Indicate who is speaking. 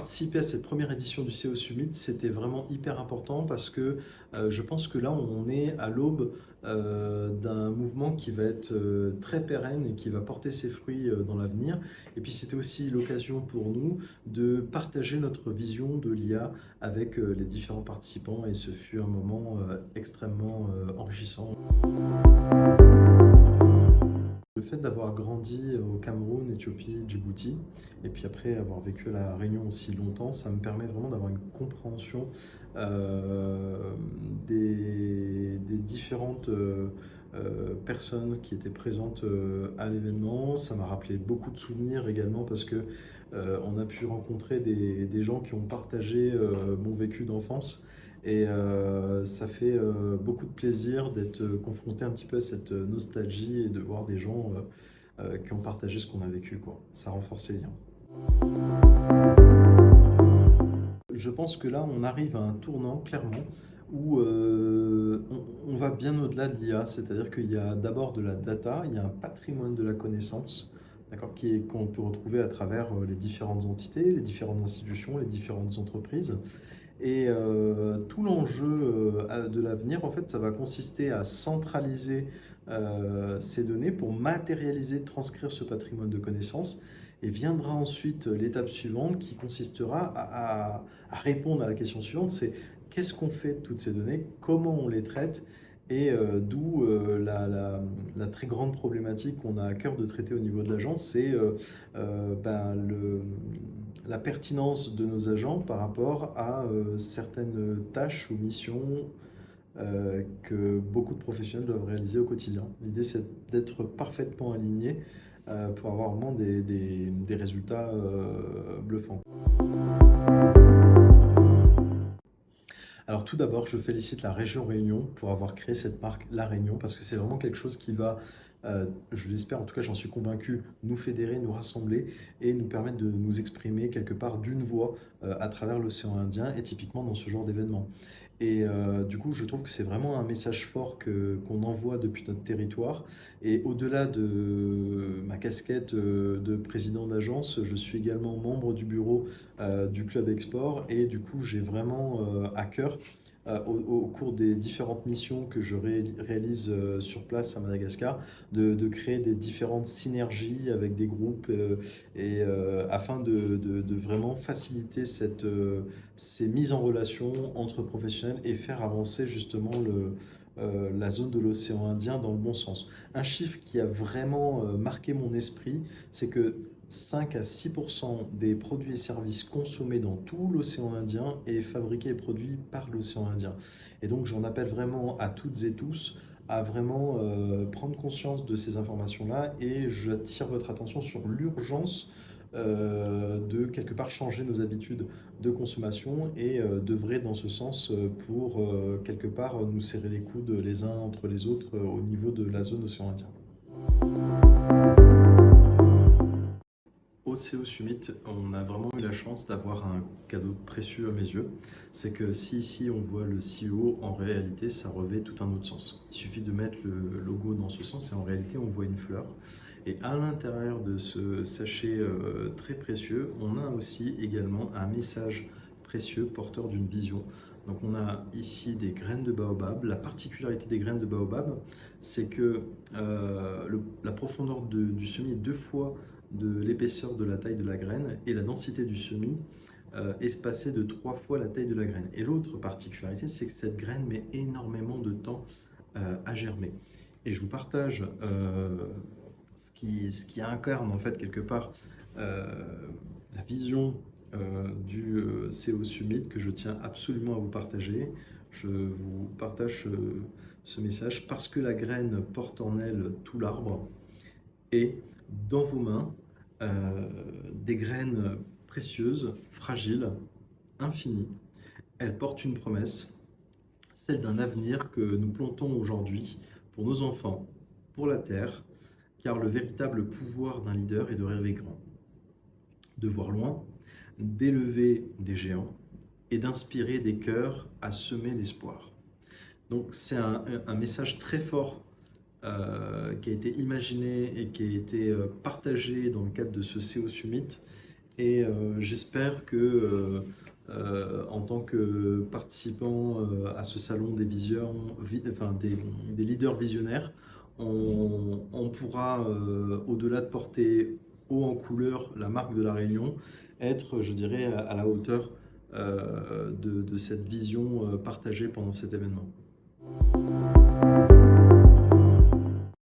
Speaker 1: participer à cette première édition du CO Summit, c'était vraiment hyper important parce que je pense que là, on est à l'aube d'un mouvement qui va être très pérenne et qui va porter ses fruits dans l'avenir. Et puis, c'était aussi l'occasion pour nous de partager notre vision de l'IA avec les différents participants et ce fut un moment extrêmement enrichissant. Le fait d'avoir grandi au Cameroun, Éthiopie, Djibouti, et puis après avoir vécu à La Réunion aussi longtemps, ça me permet vraiment d'avoir une compréhension euh, des différentes personnes qui étaient présentes à l'événement. Ça m'a rappelé beaucoup de souvenirs également parce que on a pu rencontrer des gens qui ont partagé mon vécu d'enfance. Et ça fait beaucoup de plaisir d'être confronté un petit peu à cette nostalgie et de voir des gens qui ont partagé ce qu'on a vécu, quoi. Ça renforce les liens. Je pense que là, on arrive à un tournant, clairement, où on va bien au-delà de l'IA, c'est-à-dire qu'il y a d'abord de la data, il y a un patrimoine de la connaissance, d'accord, qu'on peut retrouver à travers les différentes entités, les différentes institutions, les différentes entreprises. Et tout l'enjeu de l'avenir, en fait, ça va consister à centraliser ces données pour matérialiser, transcrire ce patrimoine de connaissances. Et viendra ensuite l'étape suivante qui consistera à répondre à la question suivante, c'est qu'est-ce qu'on fait de toutes ces données, comment on les traite et d'où la très grande problématique qu'on a à cœur de traiter au niveau de l'agence, c'est la pertinence de nos agents par rapport à certaines tâches ou missions que beaucoup de professionnels doivent réaliser au quotidien. L'idée, c'est d'être parfaitement aligné pour avoir vraiment des résultats bluffants. Alors tout d'abord, je félicite la région Réunion pour avoir créé cette marque La Réunion parce que c'est vraiment quelque chose qui va, je l'espère, en tout cas j'en suis convaincu, nous fédérer, nous rassembler et nous permettre de nous exprimer quelque part d'une voix à travers l'océan Indien et typiquement dans ce genre d'événement. Et du coup, je trouve que c'est vraiment un message fort qu'on envoie depuis notre territoire. Et au-delà de ma casquette de président d'agence, je suis également membre du bureau du Club Export. Et du coup, j'ai vraiment à cœur, au cours des différentes missions que je réalise sur place à Madagascar, de créer des différentes synergies avec des groupes et afin de vraiment faciliter ces mises en relation entre professionnels et faire avancer justement la zone de l'océan Indien dans le bon sens. Un chiffre qui a vraiment marqué mon esprit, c'est que 5 à 6% des produits et services consommés dans tout l'océan Indien est fabriqué et produit par l'océan Indien. Et donc j'en appelle vraiment à toutes et tous à vraiment prendre conscience de ces informations-là et j'attire votre attention sur l'urgence de quelque part changer nos habitudes de consommation et d'œuvrer dans ce sens pour quelque part nous serrer les coudes les uns entre les autres au niveau de la zone océan Indien. Au CO Summit, on a vraiment eu la chance d'avoir un cadeau précieux à mes yeux. C'est que si ici on voit le CEO, en réalité ça revêt tout un autre sens. Il suffit de mettre le logo dans ce sens et en réalité on voit une fleur. Et à l'intérieur de ce sachet très précieux, on a aussi également un message précieux porteur d'une vision. Donc on a ici des graines de baobab. La particularité des graines de baobab, c'est que la profondeur du semis est deux fois de l'épaisseur de la taille de la graine et la densité du semis espacée de trois fois la taille de la graine. Et l'autre particularité, c'est que cette graine met énormément de temps à germer. Et je vous partage ce qui incarne en fait quelque part euh, la vision du CO Summit que je tiens absolument à vous partager. Je vous partage ce message parce que la graine porte en elle tout l'arbre et dans vos mains des graines précieuses, fragiles, infinies. Elles portent une promesse, celle d'un avenir que nous plantons aujourd'hui pour nos enfants, pour la Terre, car le véritable pouvoir d'un leader est de rêver grand, de voir loin, d'élever des géants et d'inspirer des cœurs à semer l'espoir. Donc c'est un message très fort qui a été imaginé et qui a été partagé dans le cadre de ce CO Summit Et j'espère que, en tant que participant à ce salon des enfin, des leaders visionnaires, on pourra, au-delà de porter haut en couleur la marque de la Réunion, être, je dirais, à la hauteur de cette vision partagée pendant cet événement.